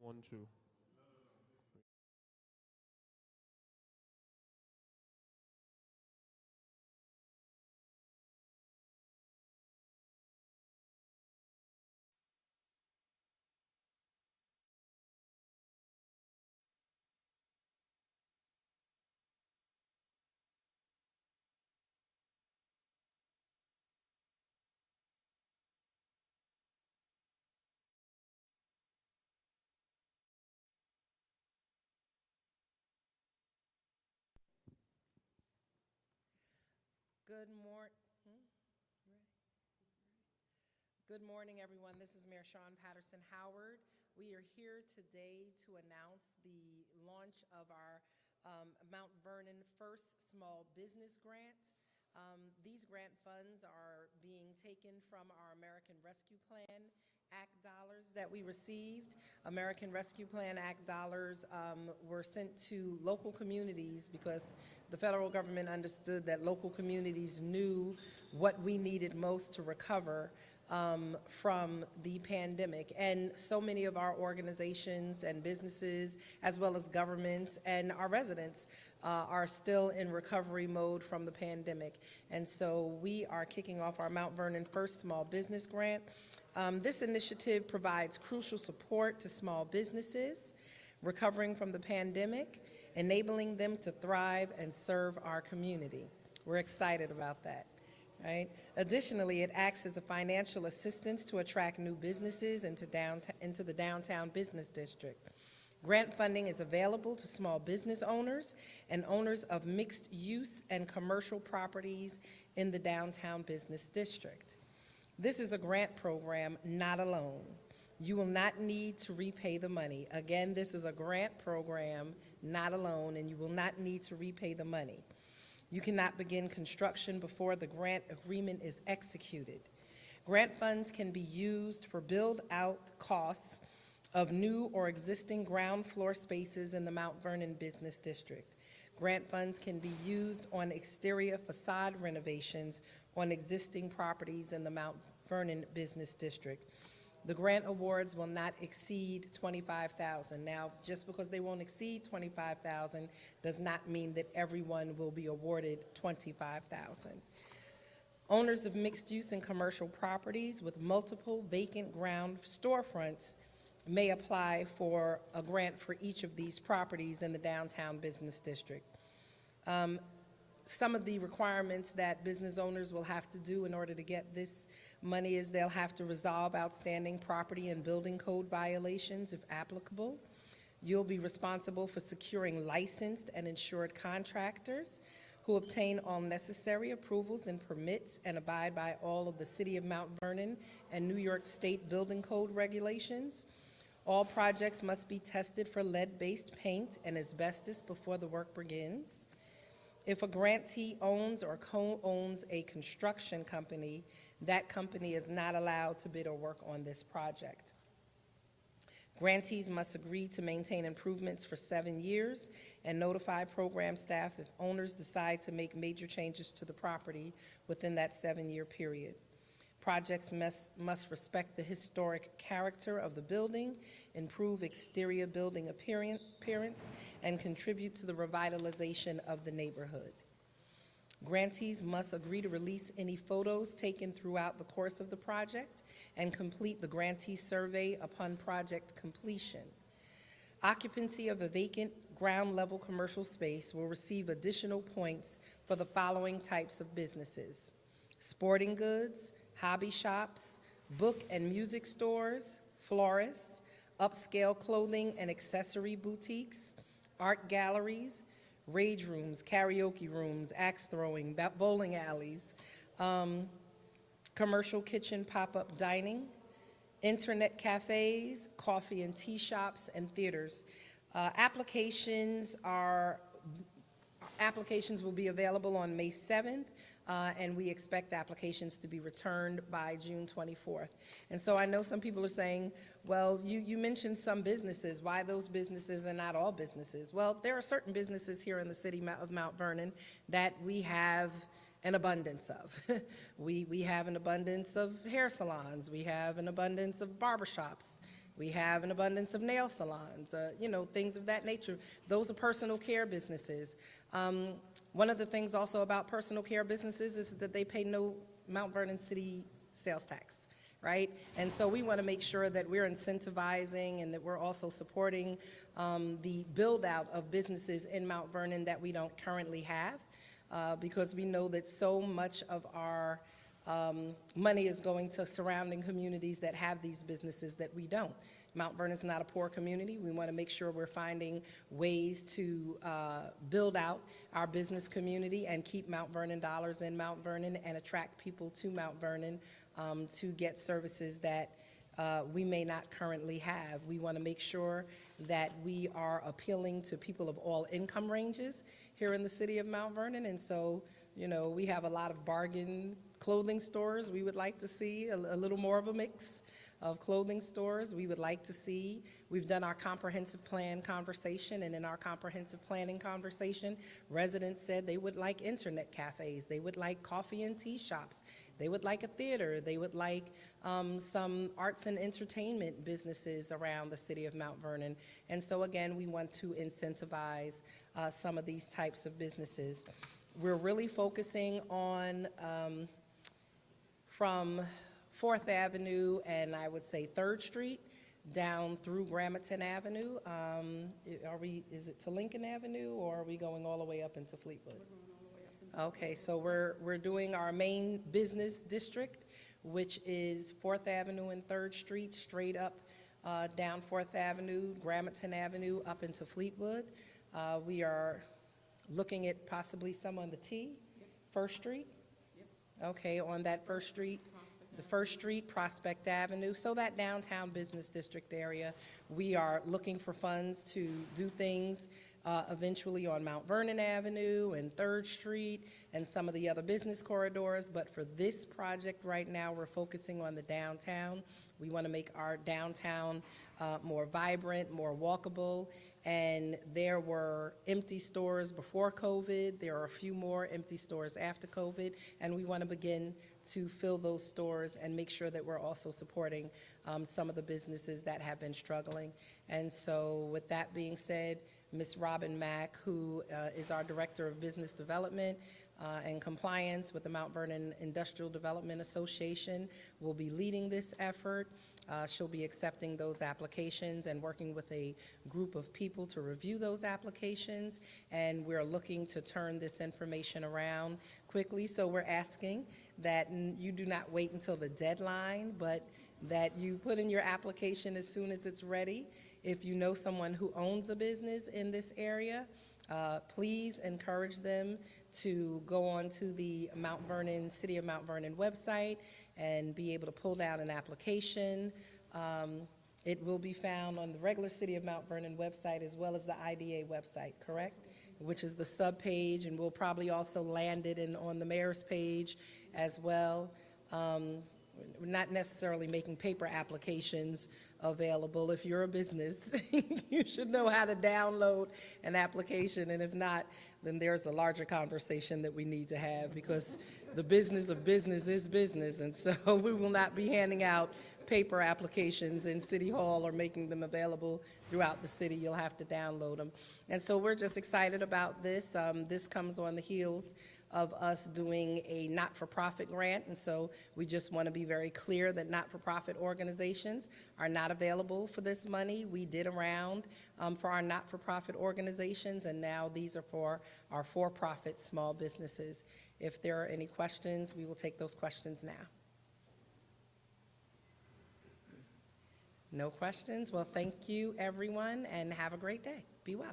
One, two. Good morning. Good morning, everyone. This is Mayor Sean Patterson Howard. We are here today to announce the launch of our Mount Vernon First Small Business Grant. These grant funds are being taken from our American Rescue Plan Act dollars that we received. American Rescue Plan Act dollars were sent to local communities because the federal government understood that local communities knew what we needed most to recover from the pandemic. And so many of our organizations and businesses, as well as governments and our residents, are still in recovery mode from the pandemic. And so we are kicking off our Mount Vernon First Small Business Grant. This initiative provides crucial support to small businesses recovering from the pandemic, enabling them to thrive and serve our community. We're excited about that. Right? Additionally, it acts as a financial assistance to attract new businesses into the downtown business district. Grant funding is available to small business owners and owners of mixed use and commercial properties in the downtown business district. This is a grant program, not a loan. You will not need to repay the money. Again, this is a grant program, not a loan, and you will not need to repay the money. You cannot begin construction before the grant agreement is executed. Grant funds can be used for build-out costs of new or existing ground floor spaces in the Mount Vernon Business District. Grant funds can be used on exterior facade renovations on existing properties in the Mount Vernon Business District. The grant awards will not exceed $25,000. Now, just because they won't exceed $25,000 does not mean that everyone will be awarded $25,000. Owners of mixed-use and commercial properties with multiple vacant ground storefronts may apply for a grant for each of these properties in the downtown business district. Some of the requirements that business owners will have to do in order to get this money is they'll have to resolve outstanding property and building code violations if applicable. You'll be responsible for securing licensed and insured contractors who obtain all necessary approvals and permits and abide by all of the City of Mount Vernon and New York State building code regulations. All projects must be tested for lead-based paint and asbestos before the work begins. If a grantee owns or co-owns a construction company, that company is not allowed to bid or work on this project. Grantees must agree to maintain improvements for 7 years and notify program staff if owners decide to make major changes to the property within that 7-year period. Projects must respect the historic character of the building, improve exterior building appearance, and contribute to the revitalization of the neighborhood. Grantees must agree to release any photos taken throughout the course of the project and complete the grantee survey upon project completion. Occupancy of a vacant ground level commercial space will receive additional points for the following types of businesses: sporting goods, hobby shops, book and music stores, florists, upscale clothing and accessory boutiques, art galleries, rage rooms, karaoke rooms, axe throwing, bowling alleys, commercial kitchen pop-up dining, internet cafes, coffee and tea shops, and theaters. Applications will be available on May 7th. And we expect applications to be returned by June 24th. And so I know some people are saying, well, you mentioned some businesses. Why those businesses and not all businesses? Well, there are certain businesses here in the city of Mount Vernon that we have an abundance of. we have an abundance of hair salons. We have an abundance of barbershops. We have an abundance of nail salons, things of that nature. Those are personal care businesses. One of the things also about personal care businesses is that they pay no Mount Vernon City sales tax, right? And so we want to make sure that we're incentivizing and that we're also supporting the build out of businesses in Mount Vernon that we don't currently have, because we know that so much of our money is going to surrounding communities that have these businesses that we don't. Mount Vernon is not a poor community. We want to make sure we're finding ways to build out our business community and keep Mount Vernon dollars in Mount Vernon and attract people to Mount Vernon to get services that we may not currently have. We want to make sure that we are appealing to people of all income ranges here in the city of Mount Vernon. And so, we have a lot of bargain clothing stores. We would like to see a little more of a mix of clothing stores. We would like to see, we've done our comprehensive plan conversation, and in our comprehensive planning conversation, residents said they would like internet cafes, they would like coffee and tea shops, they would like a theater, they would like some arts and entertainment businesses around the city of Mount Vernon. And so again, we want to incentivize some of these types of businesses. We're really focusing on from 4th Avenue and I would say 3rd Street down through Gramerton Avenue. Is it to Lincoln Avenue, or are we going all the way up into Fleetwood? Okay, so we're doing our main business district, which is 4th Avenue and 3rd Street, straight up down 4th Avenue, Gramerton Avenue, up into Fleetwood. We are looking at possibly some on the T, 1st Street. Okay, on that 1st Street, the 1st Street, Prospect Avenue, so that downtown business district area. We are looking for funds to do things eventually on Mount Vernon Avenue and 3rd Street and some of the other business corridors. But for this project right now, we're focusing on the downtown. We want to make our downtown more vibrant, more walkable. And there were empty stores before COVID. There are a few more empty stores after COVID. And we want to begin to fill those stores and make sure that we're also supporting some of the businesses that have been struggling. And so with that being said, Ms. Robin Mack, who is our Director of Business Development and Compliance with the Mount Vernon Industrial Development Association, will be leading this effort. She'll be accepting those applications and working with a group of people to review those applications. And we're looking to turn this information around quickly. So we're asking that you do not wait until the deadline, but that you put in your application as soon as it's ready. If you know someone who owns a business in this area, please encourage them to go on to the City of Mount Vernon website and be able to pull down an application. It will be found on the regular City of Mount Vernon website as well as the IDA website, correct? Which is the sub-page, and we'll probably also land it on the mayor's page as well. We're not necessarily making paper applications available. If you're a business, you should know how to download an application, and if not, then there's a larger conversation that we need to have, because the business of business is business, and so we will not be handing out paper applications in City Hall or making them available throughout the city. You'll have to download them. And so we're just excited about this. This comes on the heels of us doing a not-for-profit grant, and so we just want to be very clear that not-for-profit organizations are not available for this money. We did a round for our not-for-profit organizations, and now these are for our for-profit small businesses. If there are any questions, we will take those questions now. No questions? Well, thank you, everyone, and have a great day. Be well.